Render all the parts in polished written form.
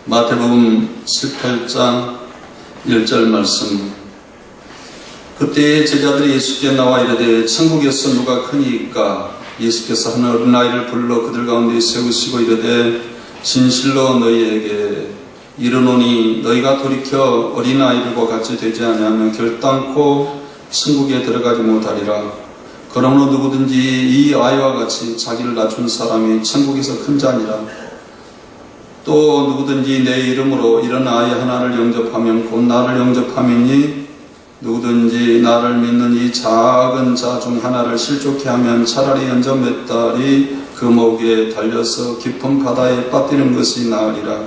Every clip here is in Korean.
마태복음 18장 1절 말씀. 그때 제자들이 예수께 나와 이르되 천국에서 누가 크니까? 예수께서 한 어린아이를 불러 그들 가운데 세우시고 이르되 진실로 너희에게 이르노니 너희가 돌이켜 어린아이들과 같이 되지 아니하면 결단코 천국에 들어가지 못하리라. 그러므로 누구든지 이 아이와 같이 자기를 낮춘 사람이 천국에서 큰 자니라. 또 누구든지 내 이름으로 이런 아이 하나를 영접하면 곧 나를 영접함이니 누구든지 나를 믿는 이 작은 자 중 하나를 실족케 하면 차라리 연저 몇 달이 그 목에 달려서 깊은 바다에 빠뜨리는 것이 나으리라.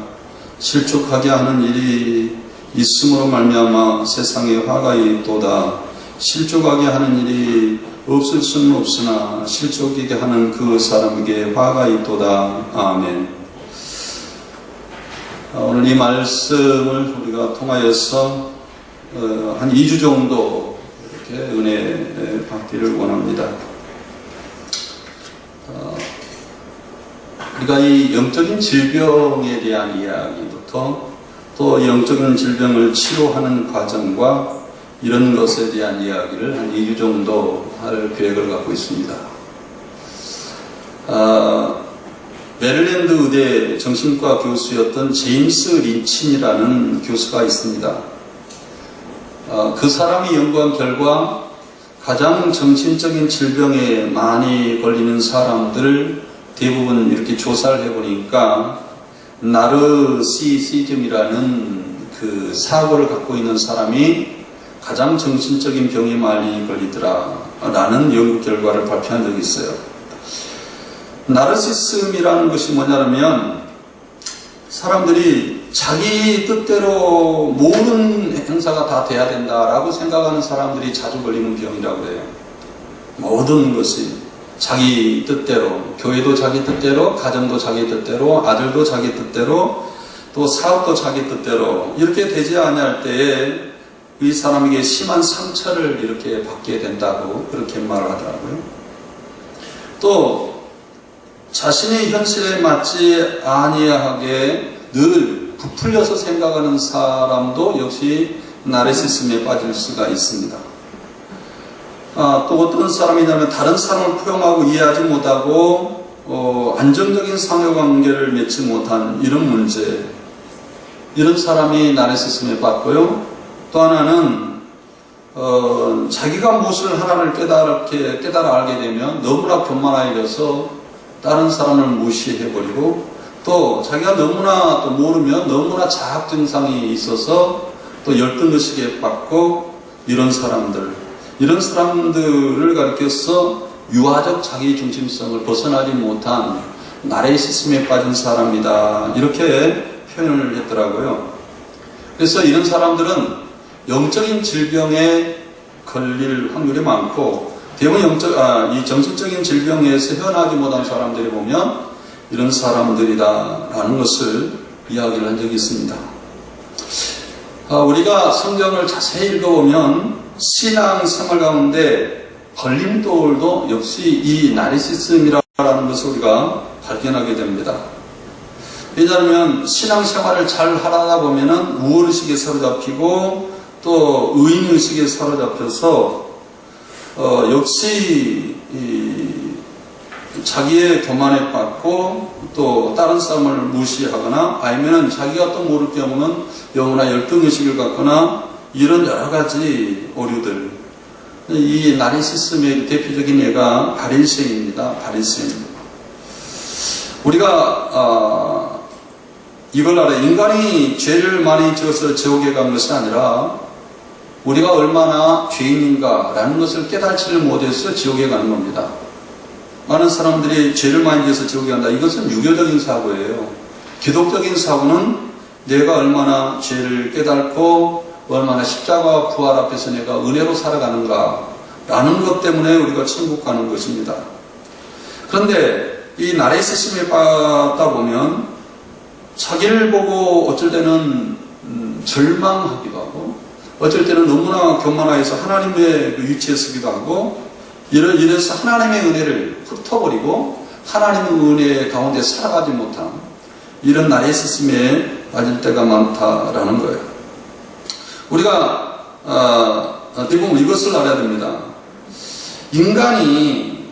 실족하게 하는 일이 있음으로 말미암아 세상에 화가 있도다. 실족하게 하는 일이 없을 수는 없으나 실족이게 하는 그 사람에게 화가 있도다. 아멘. 오늘 이 말씀을 우리가 통하여서 한 2주 정도 이렇게 은혜 받기를 원합니다. 우리가 이 영적인 질병에 대한 이야기부터 또 영적인 질병을 치료하는 과정과 이런 것에 대한 이야기를 한 2주 정도 할 계획을 갖고 있습니다. 메릴랜드 의대 정신과 교수였던 제임스 린친이라는 교수가 있습니다. 그 사람이 연구한 결과 가장 정신적인 질병에 많이 걸리는 사람들 대부분 이렇게 조사를 해보니까 나르시시즘이라는 그 사고를 갖고 있는 사람이 가장 정신적인 병에 많이 걸리더라 라는 연구 결과를 발표한 적이 있어요. 나르시즘이라는 것이 뭐냐면 사람들이 자기 뜻대로 모든 행사가 다 돼야 된다라고 생각하는 사람들이 자주 걸리는 병이라고 해요. 모든 것이 자기 뜻대로, 교회도 자기 뜻대로, 가정도 자기 뜻대로, 아들도 자기 뜻대로, 또 사업도 자기 뜻대로 이렇게 되지 아니할 때에 이 사람에게 심한 상처를 이렇게 받게 된다고 그렇게 말을 하더라고요. 또 자신의 현실에 맞지 아니하게 늘 부풀려서 생각하는 사람도 역시 나르시즘에 빠질 수가 있습니다. 또 어떤 사람이냐면 다른 사람을 포용하고 이해하지 못하고 안정적인 상호관계를 맺지 못한 이런 문제, 이런 사람이 나르시즘에 빠졌고요. 또 하나는 자기가 무엇을 하나를 깨달아 알게 되면 너무나 교만하여서 다른 사람을 무시해버리고 또 자기가 너무나 또 모르면 너무나 자학 증상이 있어서 또 열등의식에 빠지고 이런 사람들을 가리켜서 유아적 자기중심성을 벗어나지 못한 나르시즘에 빠진 사람이다 이렇게 표현을 했더라고요. 그래서 이런 사람들은 영적인 질병에 걸릴 확률이 많고 대부분 이 정신적인 질병에서 헤어나지 못한 사람들이 보면 이런 사람들이다라는 것을 이야기를 한 적이 있습니다. 우리가 성경을 자세히 읽어보면 신앙생활 가운데 걸림돌도 역시 이 나르시즘이라는 것을 우리가 발견하게 됩니다. 왜냐하면 신앙생활을 잘 하다 보면은 우월의식에 사로잡히고 또 의인의식에 사로잡혀서 역시 자기의 교만에 빠지고 또 다른 사람을 무시하거나 아니면 자기가 또 모를 경우는 영원한 열등의식을 갖거나 이런 여러 가지 오류들. 이 나르시즘의 대표적인 예가 바리새인입니다. 바리새인. 우리가 이걸 알아요. 인간이 죄를 많이 지어서 지옥에 간 것이 아니라 우리가 얼마나 죄인인가라는 것을 깨닫지를 못해서 지옥에 가는 겁니다. 많은 사람들이 죄를 많이 지어서 지옥에 간다. 이것은 유교적인 사고예요. 기독적인 사고는 내가 얼마나 죄를 깨닫고 얼마나 십자가와 부활 앞에서 내가 은혜로 살아가는가 라는 것 때문에 우리가 천국 가는 것입니다. 그런데 이 나르시즘에 빠졌다 보면 자기를 보고 어쩔 때는 절망하기도 하고 어쩔 때는 너무나 교만하여서 하나님의 위치에 서기도 하고 이래서 하나님의 은혜를 훑어버리고 하나님의 은혜 가운데 살아가지 못한 이런 나르시시즘에 빠질 때가 많다라는 거예요. 우리가 대부분 이것을 알아야 됩니다. 인간이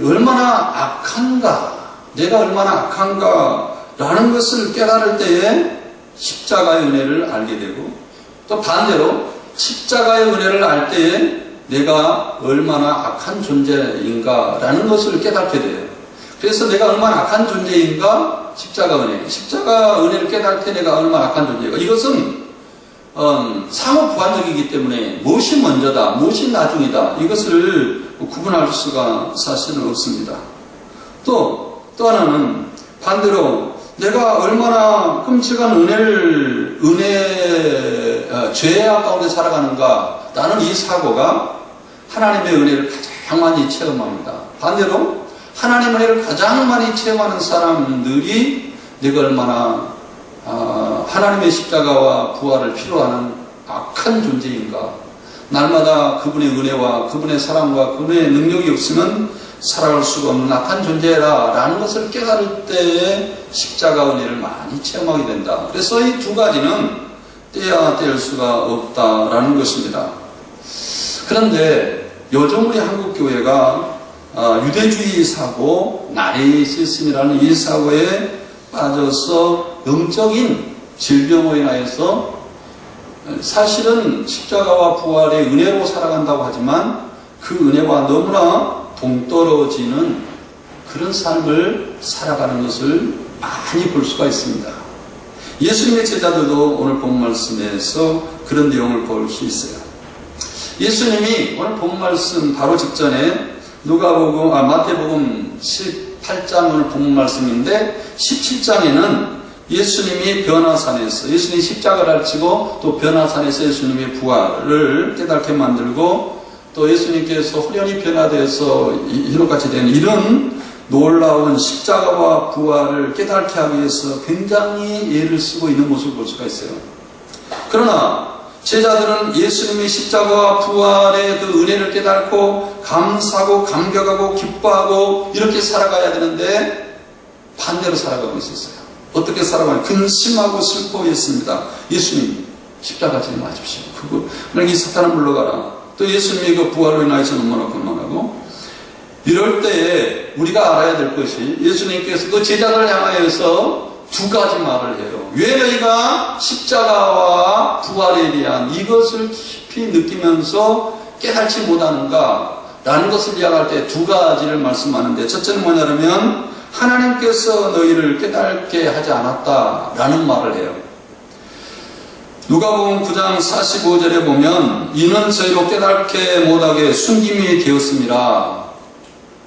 얼마나 악한가, 내가 얼마나 악한가라는 것을 깨달을 때에 십자가의 은혜를 알게 되고, 또 반대로 십자가의 은혜를 알 때에 내가 얼마나 악한 존재인가라는 것을 깨닫게 돼요. 그래서 내가 얼마나 악한 존재인가, 십자가 은혜를 깨달을 때 내가 얼마나 악한 존재인가. 이것은 상호 부관적이기 때문에 무엇이 먼저다, 무엇이 나중이다, 이것을 구분할 수가 사실은 없습니다. 또 하나는 반대로 내가 얼마나 끔찍한 죄악 가운데 살아가는가, 라는 이 사고가 하나님의 은혜를 가장 많이 체험합니다. 반대로 하나님의 은혜를 가장 많이 체험하는 사람들이 내가 얼마나 하나님의 십자가와 부활을 필요하는 악한 존재인가, 날마다 그분의 은혜와 그분의 사랑과 그분의 능력이 없으면 살아갈 수가 없는 악한 존재라 라는 것을 깨달을 때에 십자가 은혜를 많이 체험하게 된다. 그래서 이 두 가지는 떼야 뗄 수가 없다라는 것입니다. 그런데 요즘 우리 한국교회가 유대주의 사고, 나르시시즘이라는 이 사고에 빠져서 영적인 질병으로 인하여서 사실은 십자가와 부활의 은혜로 살아간다고 하지만 그 은혜와 너무나 동떨어지는 그런 삶을 살아가는 것을 많이 볼 수가 있습니다. 예수님의 제자들도 오늘 본 말씀에서 그런 내용을 볼 수 있어요. 예수님이 오늘 본 말씀 바로 직전에 마태복음 18장 오늘 본 말씀인데 17장에는 예수님이 변화산에서, 예수님이 십자가를 지고 또 변화산에서 예수님의 부활을 깨닫게 만들고, 또 예수님께서 호련히 변화되어서 흰옷같이 되는 이런 놀라운 십자가와 부활을 깨닫게 하기 위해서 굉장히 애를 쓰고 있는 모습을 볼 수가 있어요. 그러나 제자들은 예수님의 십자가와 부활의 그 은혜를 깨닫고 감사하고 감격하고 기뻐하고 이렇게 살아가야 되는데 반대로 살아가고 있었어요. 어떻게 살아가냐? 근심하고 슬퍼했습니다. 예수님 십자가 지지 마십시오. 그러니까 이 사탄을 물러가라. 또 예수님의 그 부활로 인하여서 너무나 건강하고, 이럴 때에 우리가 알아야 될 것이, 예수님께서 그 제자들을 향하여서 두 가지 말을 해요. 왜 너희가 십자가와 부활에 대한 이것을 깊이 느끼면서 깨닫지 못하는가 라는 것을 이야기할 때 두 가지를 말씀하는데, 첫째는 뭐냐면 하나님께서 너희를 깨닫게 하지 않았다라는 말을 해요. 누가복음 9장 45절에 보면 이는 저희로 깨닫게 못하게 숨김이 되었습니다.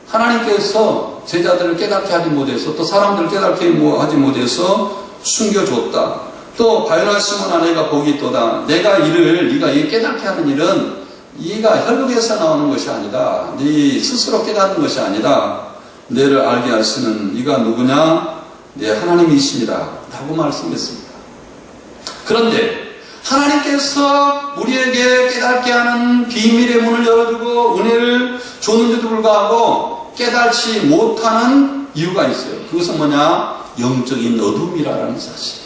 하나님께서 제자들을 깨닫게 하지 못해서, 또 사람들을 깨닫게 하지 못해서 숨겨줬다. 또 바요나 시몬 아내가 복이 있도다. 네가 이 깨닫게 하는 일은 네가 혈육에서 나오는 것이 아니다. 네 스스로 깨닫는 것이 아니다. 너를 알게 하시는 네가 누구냐? 네 하나님이십니다. 라고 말씀했습니다. 그런데 하나님께서 우리에게 깨닫게 하는 비밀의 문을 열어주고 은혜를 줬는데도 불구하고 깨닫지 못하는 이유가 있어요. 그것은 뭐냐? 영적인 어둠이라는 사실이에요.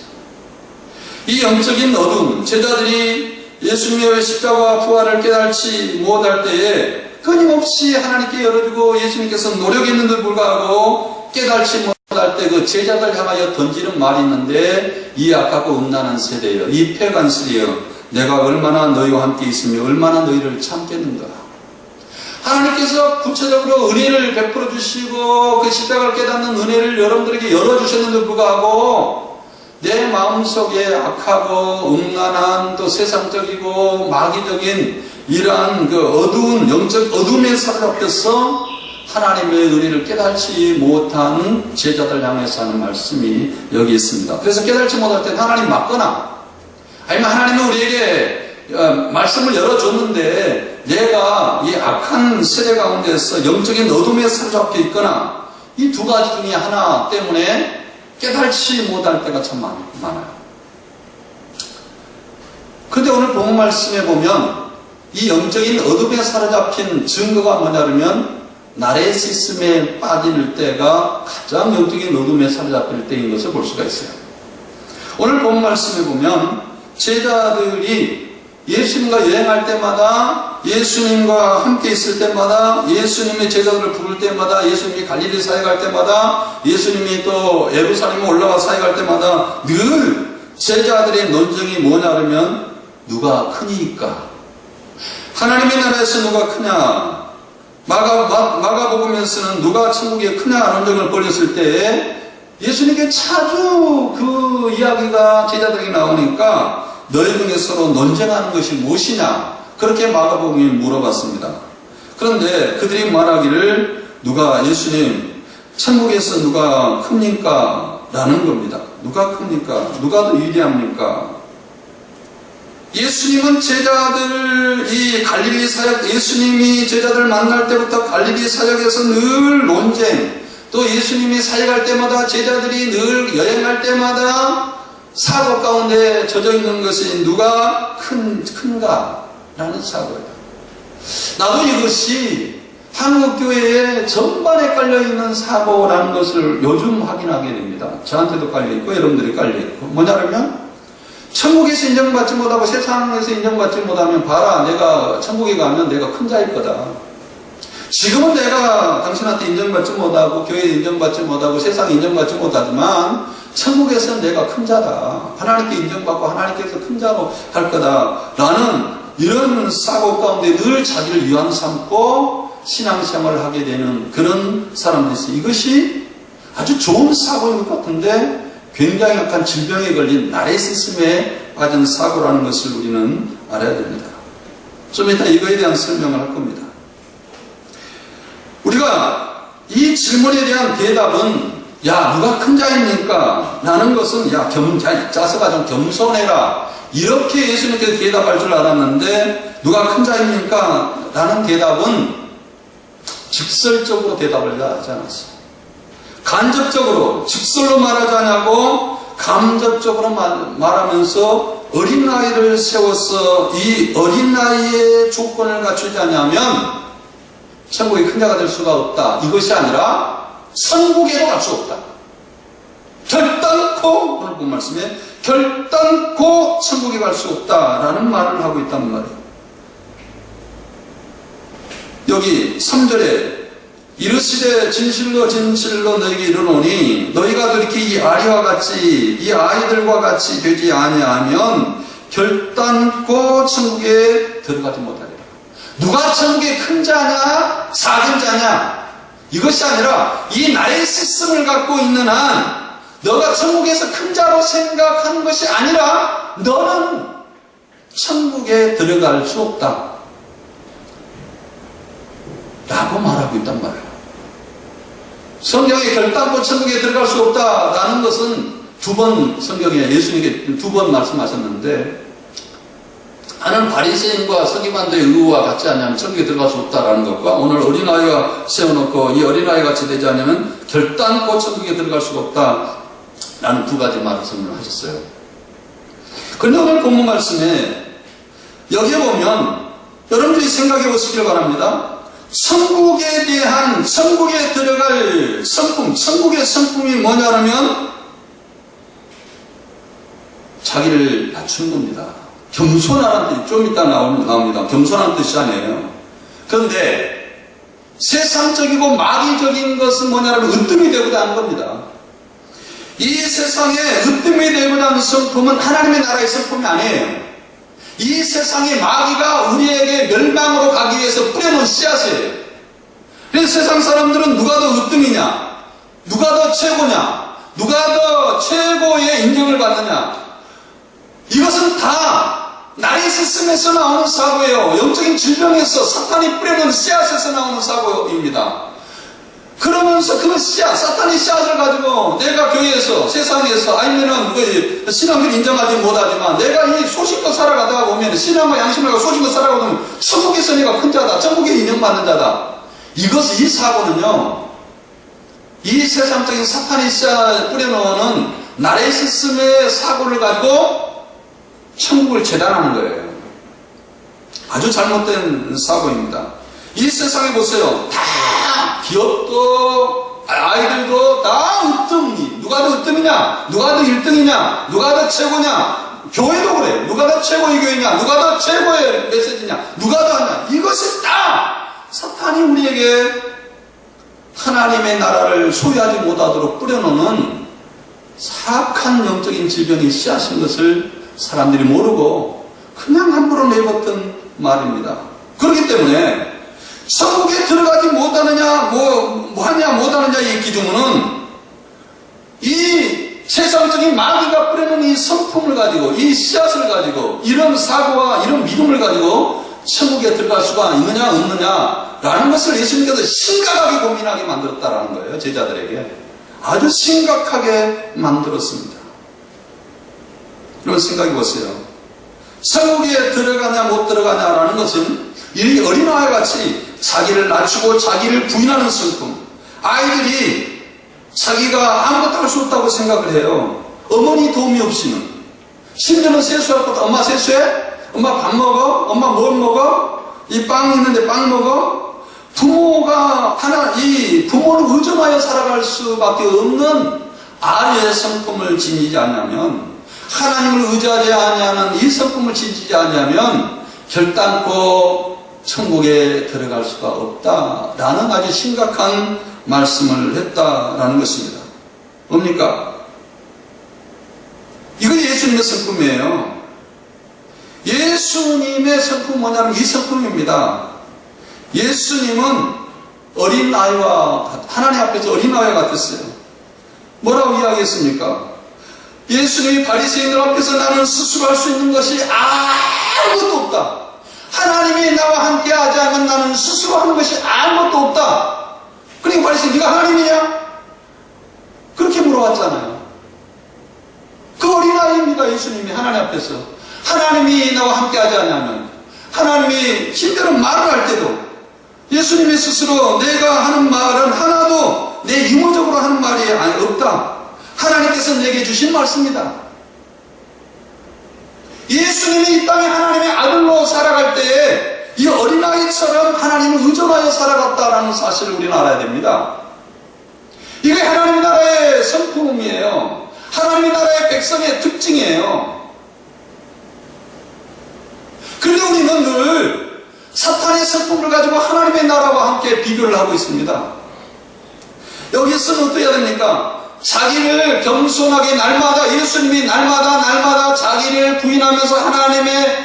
이 영적인 어둠, 제자들이 예수님의 십자가와 부활을 깨닫지 못할 때에 끊임없이 하나님께 열어주고 예수님께서 노력했는데도 불구하고 깨닫지 못할 때 그 제자들 향하여 던지는 말이 있는데, 이 악하고 음란한 세대여, 이 패간 세대여, 내가 얼마나 너희와 함께 있으며 얼마나 너희를 참겠는가. 하나님께서 구체적으로 은혜를 베풀어 주시고 그 십자가를 깨닫는 은혜를 여러분들에게 열어주셨는데도 불구하고 내 마음속에 악하고 음란한, 또 세상적이고 마귀적인 이러한 그 어두운 영적 어둠에 사로잡혀서 하나님의 은혜를 깨닫지 못한 제자들 향해서 하는 말씀이 여기 있습니다. 그래서 깨닫지 못할 때는 하나님 맞거나, 아니면 하나님은 우리에게 말씀을 열어줬는데 내가 이 악한 세대 가운데서 영적인 어둠에 사로잡혀 있거나, 이 두 가지 중에 하나 때문에 깨닫지 못할 때가 참 많아요. 그런데 오늘 본문 말씀에 보면 이 영적인 어둠에 사로잡힌 증거가 뭐냐면 나레시즘에 빠질 때가 가장 영적인 어둠에 사로잡힐 때인 것을 볼 수가 있어요. 오늘 본 말씀에 보면 제자들이 예수님과 여행할 때마다, 예수님과 함께 있을 때마다, 예수님의 제자들을 부를 때마다, 예수님이 갈릴리 사역할 때마다, 예수님이 또 예루살렘에 올라와 사역할 때마다 늘 제자들의 논쟁이 뭐냐 그러면 누가 크니까? 하나님의 나라에서 누가 크냐? 마가복음에서는 누가 천국에 크냐 논쟁을 벌였을 때 예수님께 자주 그 이야기가 제자들에게 나오니까 너희 중에 서로 논쟁하는 것이 무엇이냐? 그렇게 마가복음이 물어봤습니다. 그런데 그들이 말하기를 누가 예수님 천국에서 누가 큽니까? 라는 겁니다. 누가 큽니까? 누가 더 위대합니까? 예수님은 제자들이 갈릴리 사역, 예수님이 제자들을 만날 때부터 갈릴리 사역에서 늘 논쟁, 또 예수님이 사역할 때마다 제자들이 늘 여행할 때마다 사고 가운데 젖어 있는 것이 누가 큰가라는 사고예요. 나도 이것이 한국교회에 전반에 깔려있는 사고라는 것을 요즘 확인하게 됩니다. 저한테도 깔려있고 여러분들이 깔려있고 뭐냐면 천국에서 인정받지 못하고 세상에서 인정받지 못하면 봐라, 내가 천국에 가면 내가 큰 자일 거다. 지금은 내가 당신한테 인정받지 못하고 교회에 인정받지 못하고 세상에 인정받지 못하지만 천국에서는 내가 큰 자다. 하나님께 인정받고 하나님께서 큰 자로 할 거다. 라는 이런 사고 가운데 늘 자기를 위안 삼고 신앙생활을 하게 되는 그런 사람들이 있어요. 이것이 아주 좋은 사고인 것 같은데 굉장히 약간 질병에 걸린 나레시즘에 빠진 사고라는 것을 우리는 알아야 됩니다. 좀 이따 이거에 대한 설명을 할 겁니다. 우리가 이 질문에 대한 대답은 야 누가 큰 자입니까? 라는 것은 야 자서가 좀 겸손해라 이렇게 예수님께서 대답할 줄 알았는데 누가 큰 자입니까? 라는 대답은 직설적으로 대답을 하지 않았어요. 간접적으로 직설로 말하지 않냐고 감접적으로 말하면서 어린아이를 세워서 이 어린아이의 조건을 갖추지 않냐면 천국에 큰 자가 될 수가 없다. 이것이 아니라 천국에도 갈 수 없다. 결단코 오늘 본 말씀에 결단코 천국에 갈 수 없다라는 말을 하고 있단 말이에요. 여기 3절에 이르시되 진실로 진실로 너희에게 이르노니 너희가 그렇게 이 아이와 같이 이 아이들과 같이 되지 아니하면 결단코 천국에 들어가지 못하리라. 누가 천국에 큰 자냐 작은 자냐 이것이 아니라 이 나레시즘을 갖고 있는 한 너가 천국에서 큰 자로 생각하는 것이 아니라 너는 천국에 들어갈 수 없다 라고 말하고 있단 말이에요. 성경에 결단코 천국에 들어갈 수 없다라는 것은 두 번 성경에 예수님께 두 번 말씀하셨는데 하는 바리새인과 서기관들의 의와 같지 않냐면 천국에 들어갈 수 없다라는 것과 오늘 어린아이가 세워놓고 이 어린아이 같이 되지 않으면 결단코 천국에 들어갈 수가 없다라는 두 가지 말씀을 하셨어요. 그런데 오늘 본문 말씀에 여기에 보면 여러분들이 생각해 보시길 바랍니다. 천국에 대한 천국에 들어갈 성품, 천국의 성품이 뭐냐면 자기를 낮추는 겁니다. 겸손하라는 뜻이 좀 이따 나옵니다. 겸손한 뜻이 아니에요. 그런데 세상적이고 마귀적인 것은 뭐냐면 으뜸이 되고자 하는 겁니다. 이 세상에 으뜸이 되고자 하는 성품은 하나님의 나라의 성품이 아니에요. 이 세상의 마귀가 우리에게 멸망으로 가기 위해서 뿌려놓은 씨앗이에요. 그래서 세상 사람들은 누가 더 으뜸이냐, 누가 더 최고냐, 누가 더 최고의 인정을 받느냐, 이것은 다 나레시즘에서 나오는 사고예요. 영적인 질병에서 사탄이 뿌려놓은 씨앗에서 나오는 사고입니다. 그러면서 그 씨앗, 사탄의 씨앗을 가지고 내가 교회에서, 세상에서, 아니면은 신앙을 인정하지 못하지만 내가 이 소신껏 살아가다가 보면 신앙과 양심을 가지고 소신껏 살아가다 보면 천국에서 내가 큰 자다, 천국에 인정받는 자다. 이 사고는요, 이 세상적인 사탄의 씨앗을 뿌려놓는 나레시즘의 사고를 가지고 천국을 재단하는 거예요. 아주 잘못된 사고입니다. 이 세상에 보세요. 다 기업도 아이들도 다 으뜸이. 누가 더 으뜸이냐? 누가 더 1등이냐? 누가 더 최고냐? 교회도 그래. 누가 더 최고의 교회냐? 누가 더 최고의 메시지냐? 누가 더 하냐? 이것이 다 사탄이 우리에게 하나님의 나라를 소유하지 못하도록 뿌려놓는 사악한 영적인 질병이 씨앗인 것을 사람들이 모르고 그냥 함부로 내뱉던 말입니다. 그렇기 때문에 천국에 들어가지 못하느냐, 뭐하냐, 못하느냐의 기준은 이 세상적인 마귀가 뿌려놓은 이 성품을 가지고, 이 씨앗을 가지고, 이런 사고와 이런 믿음을 가지고 천국에 들어갈 수가 있느냐, 없느냐라는 것을 예수님께서 심각하게 고민하게 만들었다라는 거예요. 제자들에게. 아주 심각하게 만들었습니다. 여러분 생각해 보세요. 천국에 들어가냐, 못 들어가냐라는 것은 이 어린아이 같이 자기를 낮추고 자기를 부인하는 성품. 아이들이 자기가 아무것도 할 수 없다고 생각을 해요. 어머니 도움이 없이는. 심지어는 세수할 것도 엄마 세수해? 엄마 밥 먹어? 엄마 뭘 먹어? 이 빵 있는데 빵 먹어? 부모가 이 부모를 의존하여 살아갈 수밖에 없는 아이의 성품을 지니지 않냐면, 하나님을 의지하지 아니하는 이 성품을 지니지 않냐면 결단코 천국에 들어갈 수가 없다라는 아주 심각한 말씀을 했다라는 것입니다. 뭡니까? 이거 예수님의 성품이에요. 예수님의 성품은 뭐냐면 이 성품입니다. 예수님은 어린아이와, 하나님 앞에서 어린아이와 같았어요. 뭐라고 이야기했습니까? 예수님이 바리새인들 앞에서 나는 스스로 할 수 있는 것이 아무것도 없다. 하나님이 나와 함께 하지 않으면 나는 스스로 하는 것이 아무것도 없다. 그러니까 바리새인, 네가 하나님이냐? 그렇게 물어봤잖아요. 그 어린아이입니다. 예수님이 하나님 앞에서. 하나님이 나와 함께 하지 않으면, 하나님이 힘대로 말을 할 때도 예수님이 스스로 내가 하는 말은 하나도 내 유머적으로 하는 말이 없다. 하나님께서 내게 주신 말씀이다. 예수님이 이 땅에 하나님의 아들로 살아갈 때에 이 어린아이처럼 하나님을 의존하여 살아갔다라는 사실을 우리는 알아야 됩니다. 이게 하나님 나라의 성품이에요. 하나님 나라의 백성의 특징이에요. 그런데 우리는 늘 사탄의 성품을 가지고 하나님의 나라와 함께 비교를 하고 있습니다. 여기서는 어떻게 해야 됩니까? 자기를 겸손하게 날마다, 예수님이 날마다 자기를 부인하면서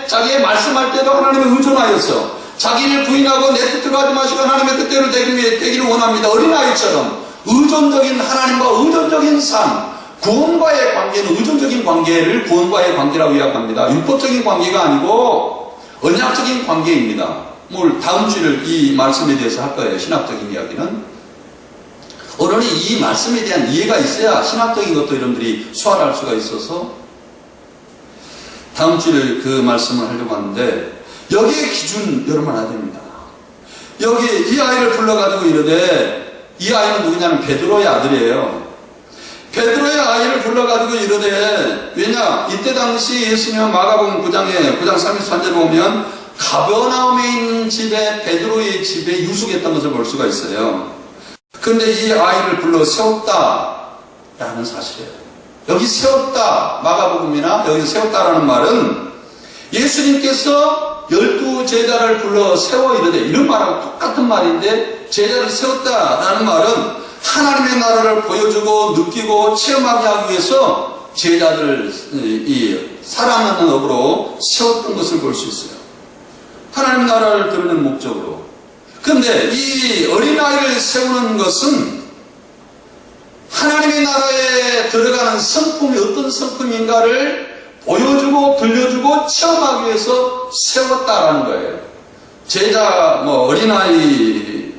자기의 말씀할 때도 하나님을 의존하였어. 자기를 부인하고 내 뜻대로 하지 마시고 하나님의 뜻대로 되기를 원합니다. 어린아이처럼 의존적인 하나님과 의존적인 삶, 구원과의 관계는 의존적인 관계를 구원과의 관계라고 이야기합니다. 율법적인 관계가 아니고 언약적인 관계입니다. 다음 주에 이 말씀에 대해서 할 거예요. 신학적인 이야기는. 오늘은 이 말씀에 대한 이해가 있어야 신학적인 것도 여러분들이 수활할 수가 있어서 다음 주에 그 말씀을 하려고 하는데, 여기에 기준 여러분 알아야 됩니다. 여기 이 아이를 불러가지고 이러되, 이 아이는 누구냐면 베드로의 아들이에요. 베드로의 아이를 불러가지고 이러되, 왜냐? 이때 당시 예수님은 마가복음 9장 33절을 보면 가버나움에 있는 집에, 베드로의 집에 유숙했던 것을 볼 수가 있어요. 그런데 이 아이를 불러 세웠다라는 사실이에요. 여기 세웠다, 마가복음이나 여기 세웠다라는 말은 예수님께서 12제자를 불러 세워 이르되, 이런 말하고 똑같은 말인데, 제자를 세웠다라는 말은 하나님의 나라를 보여주고 느끼고 체험하게 하기 위해서 제자들을 살아나는 업으로 세웠던 것을 볼 수 있어요. 하나님의 나라를 드러내는 목적으로. 그런데 이 어린아이를 세우는 것은 하나님의 나라에 들어가는 성품이 어떤 성품인가를 보여주고 들려주고 체험하기 위해서 세웠다라는 거예요. 제자, 어린아이,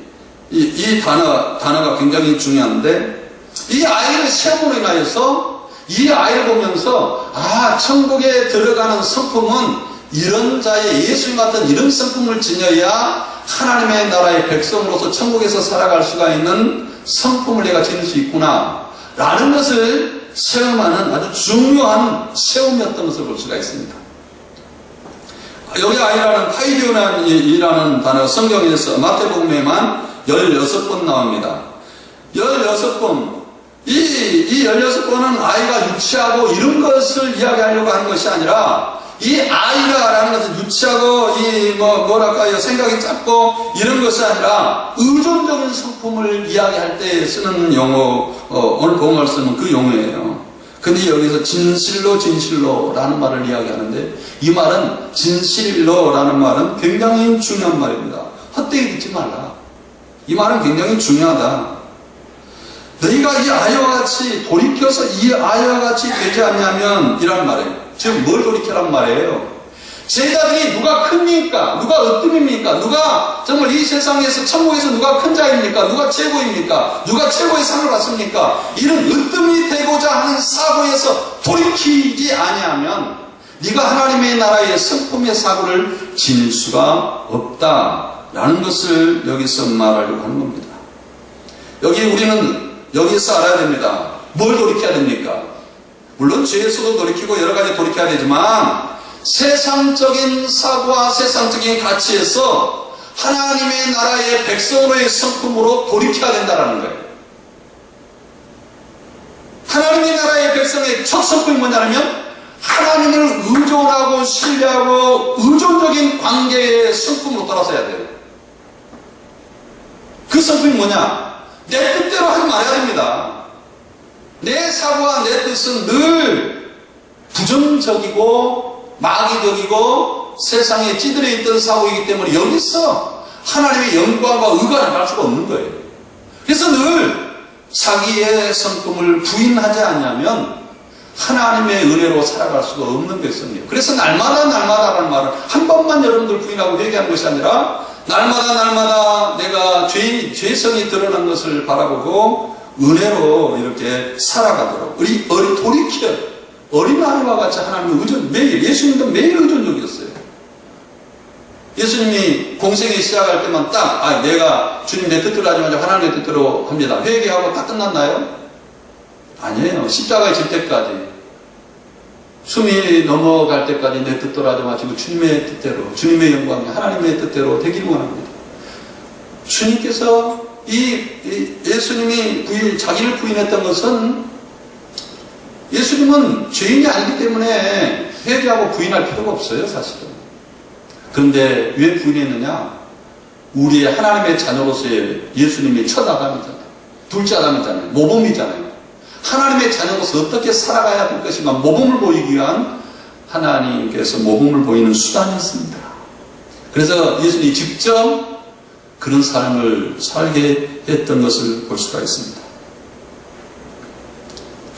이 단어가 굉장히 중요한데, 이 아이를 세움으로 인하여서 이 아이를 보면서, 천국에 들어가는 성품은 이런 자의, 예수님 같은 이런 성품을 지녀야 하나님의 나라의 백성으로서 천국에서 살아갈 수가 있는 성품을 내가 지닐 수 있구나 라는 것을 체험하는 아주 중요한 체험이었던 것을 볼 수가 있습니다. 여기 아이라는 파이디오이라는 단어가 성경에서 마태복음에만 16번 나옵니다. 16번. 이 16번은 아이가 유치하고 이런 것을 이야기하려고 하는 것이 아니라 이 아이가라는 것은 유치하고 뭐랄까요, 생각이 짧고 이런 것이 아니라 의존적인 성품을 이야기할 때 쓰는 용어, 오늘 본 말씀은 그 용어예요. 근데 여기서 진실로라는 말을 이야기하는데 이 말은 진실로라는 말은 굉장히 중요한 말입니다. 헛되이 듣지 말라. 이 말은 굉장히 중요하다. 너희가 이 아이와 같이 돌이켜서 이 아이와 같이 되지 않냐면 이란 말이에요. 지금 뭘 돌이켜란 말이에요? 제자들이 누가 큽니까? 누가 으뜸입니까? 누가 정말 이 세상에서 천국에서 누가 큰 자입니까? 누가 최고입니까? 누가 최고의 상을 받습니까? 이런 으뜸이 되고자 하는 사고에서 돌이키지 아니하면 네가 하나님의 나라의 성품의 사고를 지닐 수가 없다라는 것을 여기서 말하려고 하는 겁니다. 우리는 여기서 알아야 됩니다. 뭘 돌이켜야 됩니까? 물론 죄에서도 돌이키고 여러 가지 돌이켜야 되지만 세상적인 사고와 세상적인 가치에서 하나님의 나라의 백성으로의 성품으로 돌이켜야 된다는 거예요. 하나님의 나라의 백성의 첫 성품이 뭐냐면 하나님을 의존하고 신뢰하고 의존적인 관계의 성품으로 돌아서야 돼요. 그 성품이 뭐냐? 내 뜻대로 하지 말아야 됩니다. 내 사고와 내 뜻은 늘 부정적이고 마귀적이고 세상에 찌들어 있던 사고이기 때문에 여기서 하나님의 영광과 의가 나갈 수가 없는 거예요. 그래서 늘 자기의 성품을 부인하지 않냐면 하나님의 은혜로 살아갈 수가 없는 백성이에요. 그래서 날마다라는 말은 한 번만 여러분들 부인하고 회개하는 것이 아니라 날마다 내가 죄성이 드러난 것을 바라보고 은혜로 이렇게 살아가도록 우리 돌이켜 어린아이와 같이 하나님의 의존 매일 예수님도 매일 의존적이었어요. 예수님이 공생이 시작할 때만 딱 내가 주님 내 뜻대로 하지 말고 하나님의 뜻대로 합니다. 회개하고 딱 끝났나요? 아니에요. 십자가에 질 때까지 숨이 넘어갈 때까지 내 뜻대로 하지 마시고 주님의 뜻대로 주님의 영광이 하나님의 뜻대로 되기를 원합니다. 주님께서 예수님이 자기를 부인했던 것은 예수님은 죄인이 아니기 때문에 회개하고 부인할 필요가 없어요, 사실은. 그런데 왜 부인했느냐? 우리의 하나님의 자녀로서의 예수님이 첫 아담이잖아요. 둘째 아담이잖아요. 모범이잖아요. 하나님의 자녀로서 어떻게 살아가야 될 것인가 모범을 보이기 위한 하나님께서 모범을 보이는 수단이었습니다. 그래서 예수님이 직접 그런 삶을 살게 했던 것을 볼 수가 있습니다.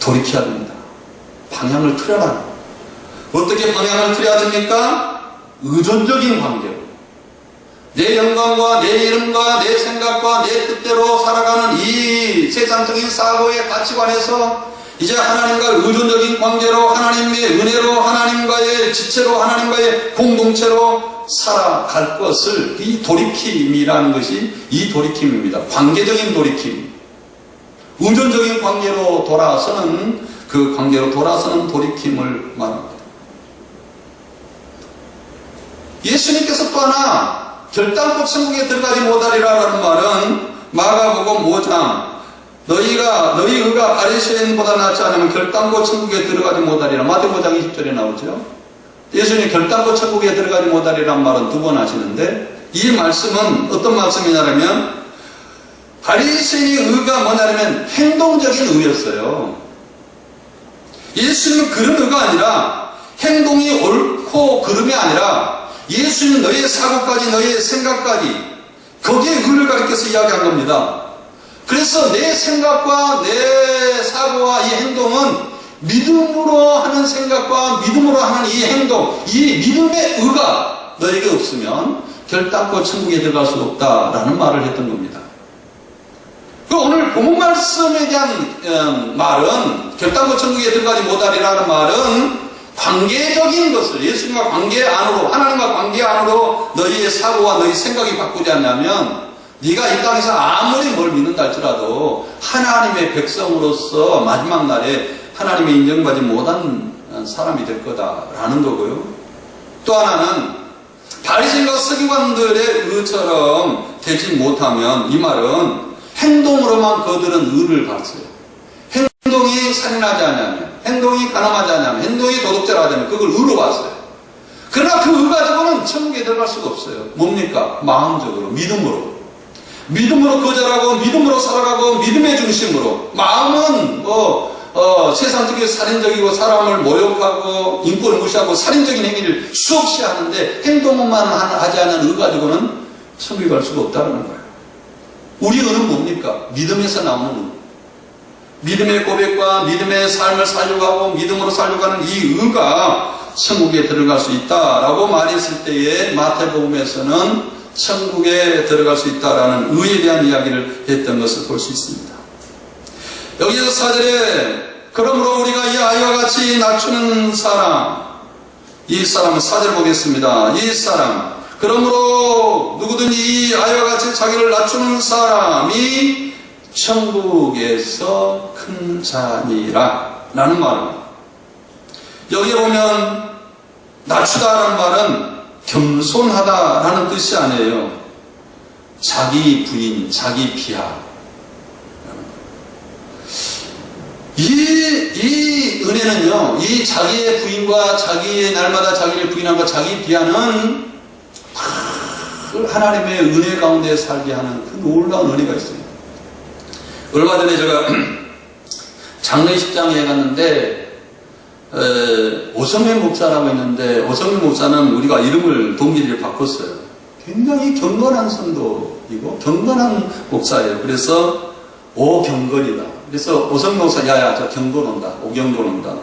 돌이켜야 됩니다. 방향을 틀어라. 어떻게 방향을 틀어야 됩니까? 의존적인 관계로. 내 영광과 내 이름과 내 생각과 내 뜻대로 살아가는 이 세상적인 사고의 가치관에서 이제 하나님과 의존적인 관계로 하나님의 은혜로 하나님과의 지체로 하나님과의 공동체로 살아갈 것을 이 돌이킴이라는 것이 이 돌이킴입니다. 관계적인 돌이킴. 의존적인 관계로 돌아서는 그 관계로 돌아서는 돌이킴을 말합니다. 예수님께서 또 하나 결단코 천국에 들어가지 못하리라는 말은 마가복음 5장 너희 의가 바리새인보다 낫지 않으면 결단코 천국에 들어가지 못하리라. 마태복음 5장 20절에 나오죠. 예수님이 결단코 천국에 들어가지 못하리라는 말은 두 번 하시는데 이 말씀은 어떤 말씀이냐면 바리새인의 의가 뭐냐면 행동적인 의였어요. 예수님은 그런 의가 아니라 행동이 옳고 그름이 아니라 예수님은 너의 사고까지 너의 생각까지 거기에 의를 가리켜서 이야기한 겁니다. 그래서 내 생각과 내 사고와 이 행동은 믿음으로 하는 생각과 믿음으로 하는 이 행동, 이 믿음의 의가 너에게 없으면 결단코 천국에 들어갈 수 없다라는 말을 했던 겁니다. 오늘 본문 말씀에 대한 말은 결단코 천국에 들어가지 못하리라는 말은 관계적인 것을 예수님과 관계 안으로 하나님과 관계 안으로 너희의 사고와 너희 생각이 바꾸지 않냐면 네가 이 땅에서 아무리 뭘 믿는다 할지라도 하나님의 백성으로서 마지막 날에 하나님의 인정받지 못한 사람이 될 거다라는 거고요. 또 하나는 바리새인과 서기관들의 의처럼 되지 못하면 이 말은 행동으로만 그들은 의를 받았어요. 행동이 살인하지 않으면, 행동이 가늠하지 않으면, 행동이 도둑질 하지 않으면 그걸 의로 봤어요. 그러나 그 의 가지고는 천국에 들어갈 수가 없어요. 뭡니까? 마음적으로, 믿음으로. 믿음으로 거절하고, 믿음으로 살아가고, 믿음의 중심으로. 마음은 세상적이고 살인적이고 사람을 모욕하고 인권을 무시하고 살인적인 행위를 수없이 하는데 행동만 하지 않은 의 가지고는 천국에 갈 수가 없다는 거예요. 우리 의는 뭡니까? 믿음에서 나오는 의. 믿음의 고백과 믿음의 삶을 살려고 하고 믿음으로 살려고 하는 이 의가 천국에 들어갈 수 있다라고 말했을 때에 마태복음에서는 천국에 들어갈 수 있다라는 의에 대한 이야기를 했던 것을 볼 수 있습니다. 여기서 4절에 그러므로 우리가 이 아이와 같이 낮추는 사람, 이 사람은 4절 보겠습니다. 이 사람, 그러므로 누구든지 이 아이와 같이 자기를 낮추는 사람이 천국에서 큰 자니라 라는 말입니다. 여기에 보면 낮추다라는 말은 겸손하다라는 뜻이 아니에요. 자기 부인, 자기 비하. 이 은혜는요, 이 자기의 부인과 자기의 날마다 자기를 부인함과 자기 비하는 하나님의 은혜 가운데 살게 하는 그 놀라운 은혜가 있습니다. 얼마 전에 제가 장례식장에 갔는데 오성민 목사라고 있는데 오성민 목사는 우리가 이름을 동기를 바꿨어요. 굉장히 경건한 성도이고 경건한 목사예요. 그래서 오경건이다. 그래서 오성민 목사 야야 저 경건 온다. 오경건 온다.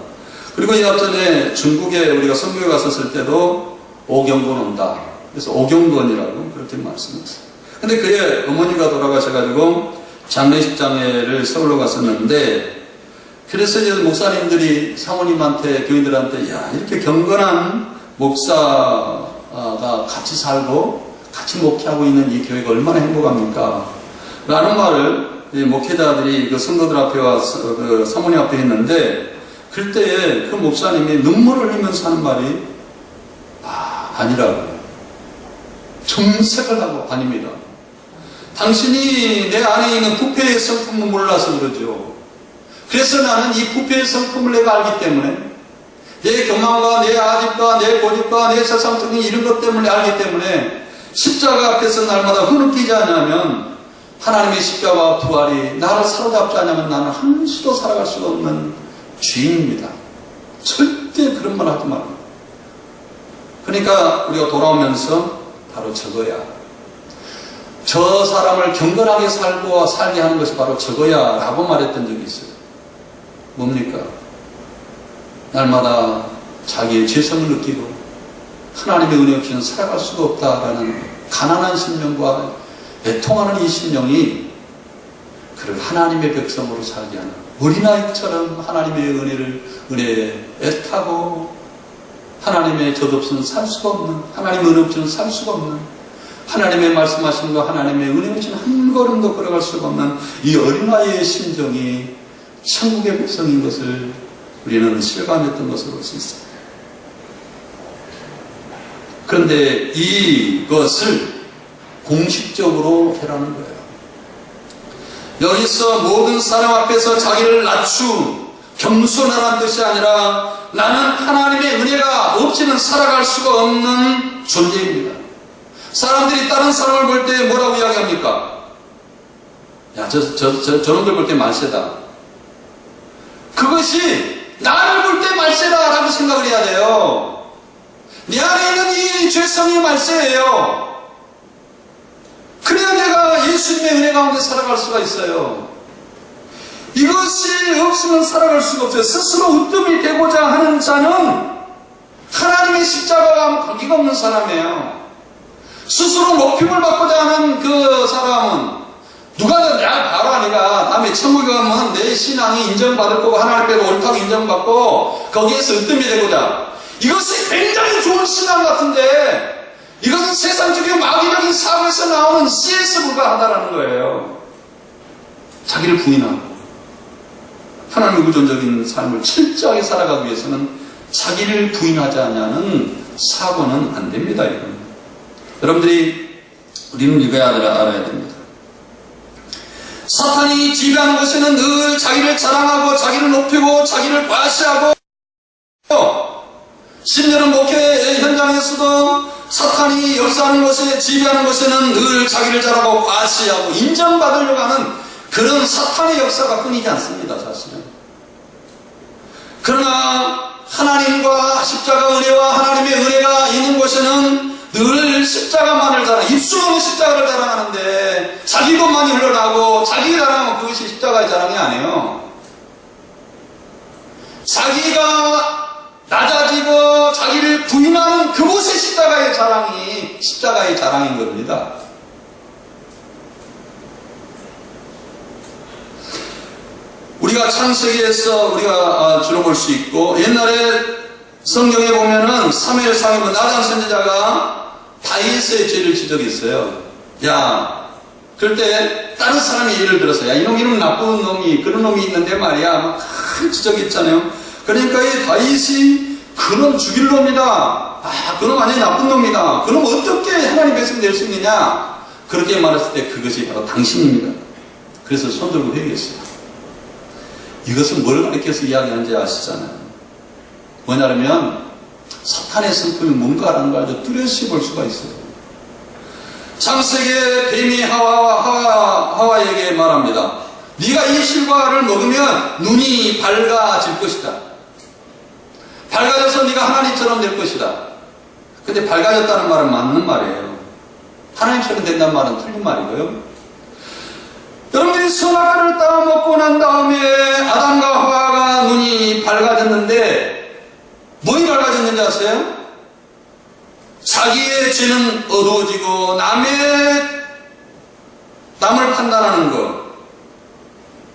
그리고 이 앞전에 중국에 우리가 선교에 갔었을 때도 오경건 온다. 그래서 오경건이라고 그렇게 말씀했어요. 근데 그의 어머니가 돌아가셔가지고 장례식장회를 서울로 갔었는데 그래서 이제 목사님들이 사모님한테 교인들한테 야 이렇게 경건한 목사가 같이 살고 같이 목회하고 있는 이 교회가 얼마나 행복합니까? 라는 말을 목회자들이 그 성도들 앞에 와서 그 사모님 앞에 했는데 그때에 그 목사님이 눈물을 흘리면서 하는 말이 아니라고 정색을 하고 아닙니다. 당신이 내 안에 있는 부패의 성품을 몰라서 그러죠. 그래서 나는 이 부패의 성품을 내가 알기 때문에 내 교만과 내 아집과 내 고집과 내 세상적인 이런 것 때문에 알기 때문에 십자가 앞에서 날마다 흐느끼지 않으면 하나님의 십자가와 부활이 나를 사로잡지 않으면 나는 한 수도 살아갈 수가 없는 죄인입니다. 절대 그런 말 하지 말아요. 그러니까 우리가 돌아오면서 바로 저거야. 저 사람을 경건하게 살게 하는 것이 바로 저거야 라고 말했던 적이 있어요. 뭡니까? 날마다 자기의 죄성을 느끼고 하나님의 은혜 없이는 살아갈 수가 없다라는 가난한 심령과 애통하는 이 심령이 그를 하나님의 백성으로 살게 하는 어린아이처럼 하나님의 은혜에 애타고 하나님의 젖 없이는 살 수가 없는 하나님의 은혜 없이는 살 수가 없는 하나님의 말씀하신 거 하나님의 은혜 없이는 한 걸음도 걸어갈 수가 없는 이 어린아이의 심정이 천국의 백성인 것을 우리는 실감했던 것으로 볼 수 있습니다. 그런데 이것을 공식적으로 해라는 거예요. 여기서 모든 사람 앞에서 자기를 낮추 겸손하라는 뜻이 아니라 나는 하나님의 은혜가 없이는 살아갈 수가 없는 존재입니다. 사람들이 다른 사람을 볼 때 뭐라고 이야기합니까? 야, 저놈들 볼 때 말세다. 그것이 나를 볼 때 말세다 라고 생각을 해야 돼요. 내 안에 있는 이 죄성이 말세예요. 그래야 내가 예수님의 은혜 가운데 살아갈 수가 있어요. 이것이 없으면 살아갈 수가 없어요. 스스로 으뜸이 되고자 하는 자는 하나님의 십자가와 관계가 없는 사람이에요. 스스로 높임을 받고자 하는 그 사람은 누가 바로 내가 다음에 천국에 가면 내 신앙이 인정받을 거고 하나님께도 옳다고 인정받고 거기에서 으뜸이 되고자 이것이 굉장히 좋은 신앙 같은데 이것은 세상적이고 마귀적인 사고에서 나오는 씨에서 불과하다라는 거예요. 자기를 부인하고 하나님의 우존적인 삶을 철저하게 살아가기 위해서는 자기를 부인하지 않냐는 사고는 안 됩니다. 이건. 여러분들이 우리는 이거 알아야 됩니다. 사탄이 지배하는 것에는 늘 자기를 자랑하고 자기를 높이고 자기를 과시하고 10년은 목회 현장에서도 사탄이 역사하는 것에 지배하는 것에는 늘 자기를 자랑하고 과시하고 인정받으려고 하는 그런 사탄의 역사가 끊이지 않습니다. 사실은. 그러나 하나님과 십자가 은혜와 하나님의 은혜가 있는 곳에는 늘 십자가만을 자랑, 입술로는 십자가를 자랑하는데 자기 것만이 흘러나오고 자기가 자랑하면 그것이 십자가의 자랑이 아니에요. 자기가 낮아지고 자기를 부인하는 그곳의 십자가의 자랑인 겁니다. 우리가 창세기에서 우리가 주로 볼 수 있고, 옛날에 성경에 보면은 사무엘상에 보면 나단 선지자가 다윗의 죄를 지적했어요. 야, 그럴 때 다른 사람이 예를 들어서 야, 이놈 나쁜 놈이 그런 놈이 있는데 말이야 막 지적했잖아요. 그러니까 이 다윗이 그놈 죽일 놈이다. 그놈 완전히 나쁜 놈이다. 그놈 어떻게 하나님 백성 될 수 있느냐? 그렇게 말했을 때 그것이 바로 당신입니다. 그래서 손들고 회개했어요. 이것은 뭘 가리켜서 이야기하는지 아시잖아요. 뭐냐면 사탄의 성품이 뭔가라는 걸 아주 뚜렷이 볼 수가 있어요. 창세기에 뱀이 하와에게 말합니다. 네가 이 실과를 먹으면 눈이 밝아질 것이다. 밝아져서 네가 하나님처럼 될 것이다. 근데 밝아졌다는 말은 맞는 말이에요. 하나님처럼 된다는 말은 틀린 말이고요. 여러분들이 선악과를 따먹고 난 다음에 아담과 하와가 눈이 밝아졌는데 뭐이 밝아졌는지 아세요? 자기의 죄는 어두워지고 남을 판단하는 것,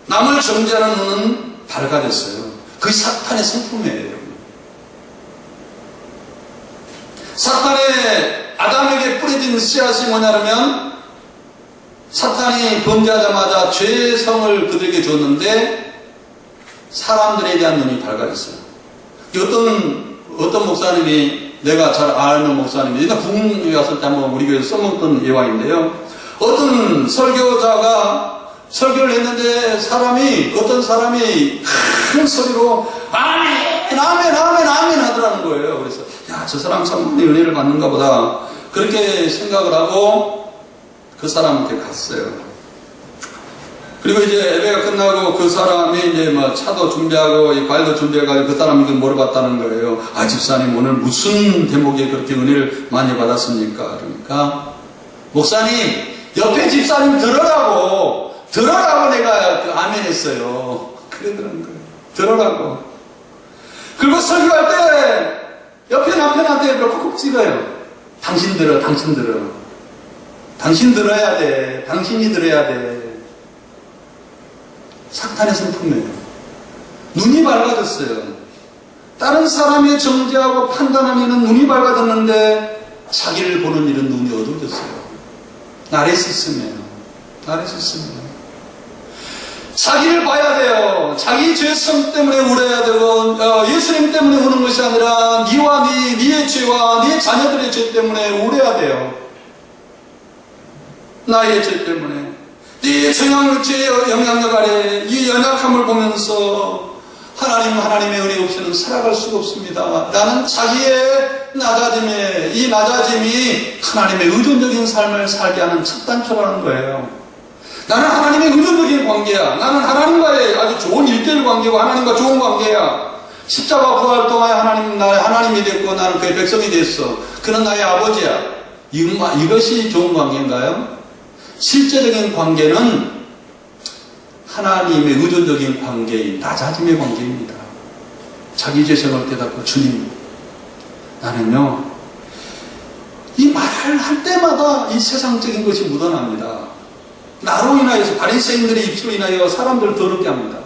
남을 정죄하는 눈은 밝아졌어요. 그게 사탄의 성품이에요. 사탄의 아담에게 뿌려진 씨앗이 뭐냐면 사탄이 범죄하자마자 죄의 성을 그들에게 줬는데 사람들에 대한 눈이 밝아졌어요. 어떤 목사님이 내가 잘 아는 목사님이 내가 북에 왔을 때 한번 우리 교회에서 써먹던 예화인데요. 어떤 설교자가 설교를 했는데 어떤 사람이 큰 소리로 아멘 하더라는 거예요. 그래서 야, 저 사람 참 많이 은혜를 받는가 보다 그렇게 생각을 하고 그 사람한테 갔어요. 그리고 이제 예배가 끝나고 그 사람이 이제 뭐 차도 준비하고 과일도 준비해가지고 그 사람에게 물어봤다는 거예요. 집사님 오늘 무슨 대목에 그렇게 은혜를 많이 받았습니까? 그러니까 목사님 옆에 집사님 들으라고 내가 아멘 했어요. 그러더라는 거예요. 들으라고. 그리고 설교할 때 옆에 남편한테 콕콕 찍어요. 당신 들어. 당신 들어야 돼. 당신이 들어야 돼. 사탄의 성품이에요. 눈이 밝아졌어요. 다른 사람의 정죄하고 판단하는 일은 눈이 밝아졌는데 자기를 보는 일은 눈이 어두워졌어요. 나르시즘이에요. 자기를 봐야 돼요. 자기 죄성 때문에 울어야 되고 예수님 때문에 우는 것이 아니라 네의 죄와 네 자녀들의 죄 때문에 울어야 돼요. 나의 죄 때문에 네 죄의 영향력 아래 이 연약함을 보면서 하나님의 은혜 없이는 살아갈 수가 없습니다. 나는 자기의 낮아짐에 이 낮아짐이 하나님의 의존적인 삶을 살게 하는 첫 단초라는 거예요. 나는 하나님의 의존적인 관계야. 나는 하나님과의 아주 좋은 1:1 관계고 하나님과 좋은 관계야. 십자가 부활 동안에 하나님이 됐고 나는 그의 백성이 됐어. 그는 나의 아버지야. 이것이 좋은 관계인가요? 실제적인 관계는 하나님의 의존적인 관계인 낮아짐의 관계입니다. 자기 죄성을 깨닫고 주님 나는요 이 말을 할 때마다 이 세상적인 것이 묻어납니다. 나로 인하여서 바리새인들의 입술로 인하여 사람들을 더럽게 합니다.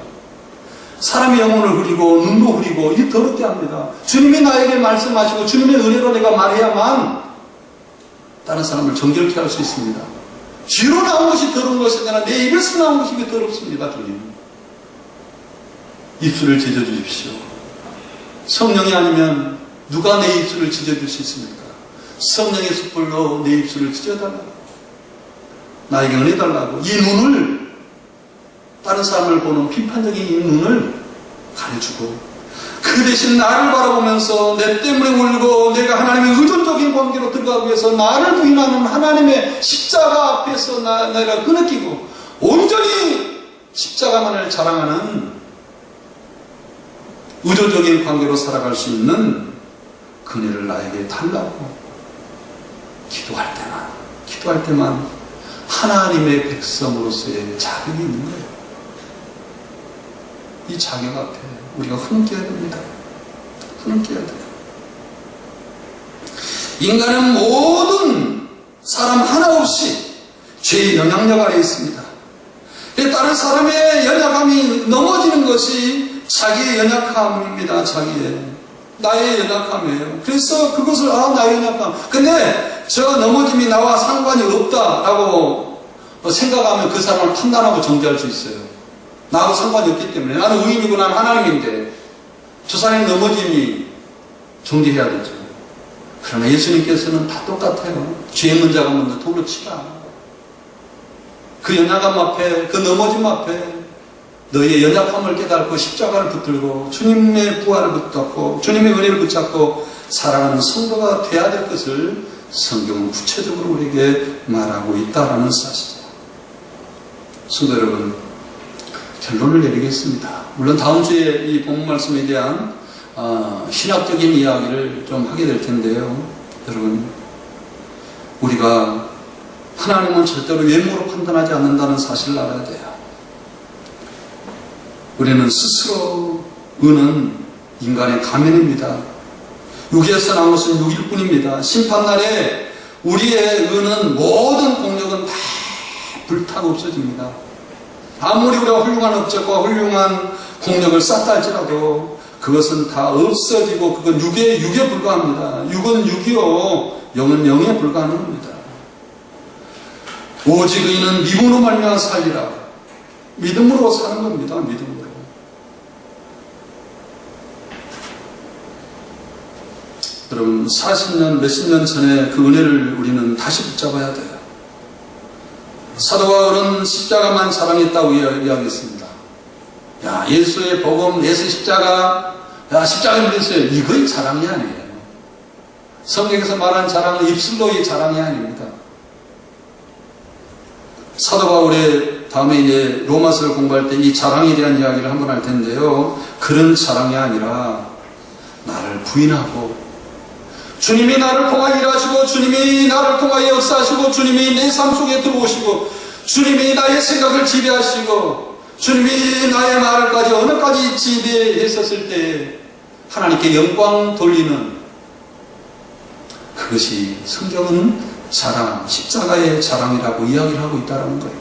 사람의 영혼을 흐리고 눈도 흐리고 이 더럽게 합니다. 주님이 나에게 말씀하시고 주님의 은혜로 내가 말해야만 다른 사람을 정결케 할 수 있습니다. 쥐로 나온 것이 더러운 것이 아니라 내 입에서 나온 것이 더럽습니다. 주님 입술을 찢어주십시오. 성령이 아니면 누가 내 입술을 찢어줄 수 있습니까? 성령의 숯불로 내 입술을 찢어달라. 나에게 은혜 달라고 이 눈을, 다른 사람을 보는 비판적인 이 눈을 가려주고, 그 대신 나를 바라보면서 내 때문에 울고 내가 하나님의 의존적인 관계로 들어가기 위해서 나를 부인하는 하나님의 십자가 앞에서 내가 흐느끼고 온전히 십자가만을 자랑하는 의존적인 관계로 살아갈 수 있는 그네를 나에게 달라고 기도할 때만 하나님의 백성으로서의 자격이 있는 거예요. 이 자격 앞에 우리가 흐느껴야 됩니다. 흐느껴야 돼요. 인간은 모든 사람 하나 없이 죄의 영향력 아래 있습니다. 다른 사람의 연약함이 넘어지는 것이 자기의 연약함입니다. 나의 연약함이에요. 그래서 그것을 나의 연약함. 근데 저 넘어짐이 나와 상관이 없다라고 생각하면 그 사람을 판단하고 정죄할 수 있어요. 나하고 상관이 없기 때문에 나는 의인이고 난 하나님인데 저 사람의 넘어짐이 정죄해야 되죠. 그러나 예수님께서는 다 똑같아요. 죄 없는 자가 먼저 돌로 치라. 그 연약함 앞에, 그 넘어짐 앞에 너희의 연약함을 깨닫고 십자가를 붙들고 주님의 부활을 붙잡고 주님의 은혜를 붙잡고 살아가는 성도가 돼야 될 것을 성경은 구체적으로 우리에게 말하고 있다는 사실이죠. 성도 여러분, 결론을 내리겠습니다. 물론 다음 주에 이 본문 말씀에 대한 신학적인 이야기를 좀 하게 될 텐데요. 여러분, 우리가 하나님은 절대로 외모로 판단하지 않는다는 사실을 알아야 돼요. 우리는 스스로 의는 인간의 가면입니다. 육에서 나온 것은 육일 뿐입니다. 심판날에 우리의 의는 모든 공력은 다 불타고 없어집니다. 아무리 우리가 훌륭한 업적과 훌륭한 공력을 쌓다 할지라도 그것은 다 없어지고 그건 육에 불과합니다. 육은 육이요 영은 영에 불과하는 겁니다. 오직 의인은 믿음으로 말미암아 살리라. 믿음으로 사는 겁니다. 믿음으로. 여러분, 40년 몇십 년 전에 그 은혜를 우리는 다시 붙잡아야 돼요. 사도 바울은 십자가만 자랑했다고 이야기했습니다. 야, 예수의 복음, 예수 십자가, 십자가를 믿었어요. 이거의 자랑이 아니에요. 성경에서 말한 자랑은 입술로의 자랑이 아닙니다. 사도 바울의 다음에 이제 로마서를 공부할 때 이 자랑에 대한 이야기를 한번 할 텐데요. 그런 자랑이 아니라 나를 부인하고 주님이 나를 통하여 일하시고 주님이 나를 통하여 역사하시고 주님이 내 삶 속에 들어오시고 주님이 나의 생각을 지배하시고 주님이 나의 말을까지 언어까지 지배했었을 때 하나님께 영광 돌리는 그것이 성경은 자랑, 십자가의 자랑이라고 이야기를 하고 있다는 거예요.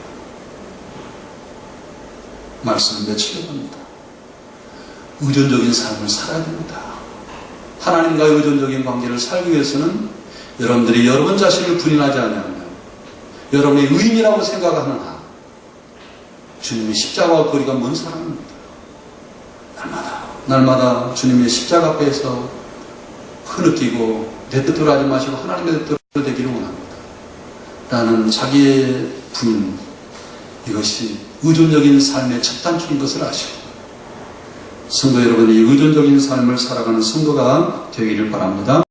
말씀을 맺히려고 합니다. 의존적인 삶을 살아야 됩니다. 하나님과의 의존적인 관계를 살기 위해서는 여러분들이 여러분 자신을 부인하지 않으면 여러분의 의인이라고 생각하는 한 주님의 십자가와 거리가 먼 사람입니다. 날마다 주님의 십자가 앞에서 흐느끼고 내 뜻대로 하지 마시고 하나님의 뜻대로 되기를 원합니다. 라는 자기의 부인, 이것이 의존적인 삶의 첫 단추인 것을 아시고 성도 여러분이 의존적인 삶을 살아가는 성도가 되기를 바랍니다.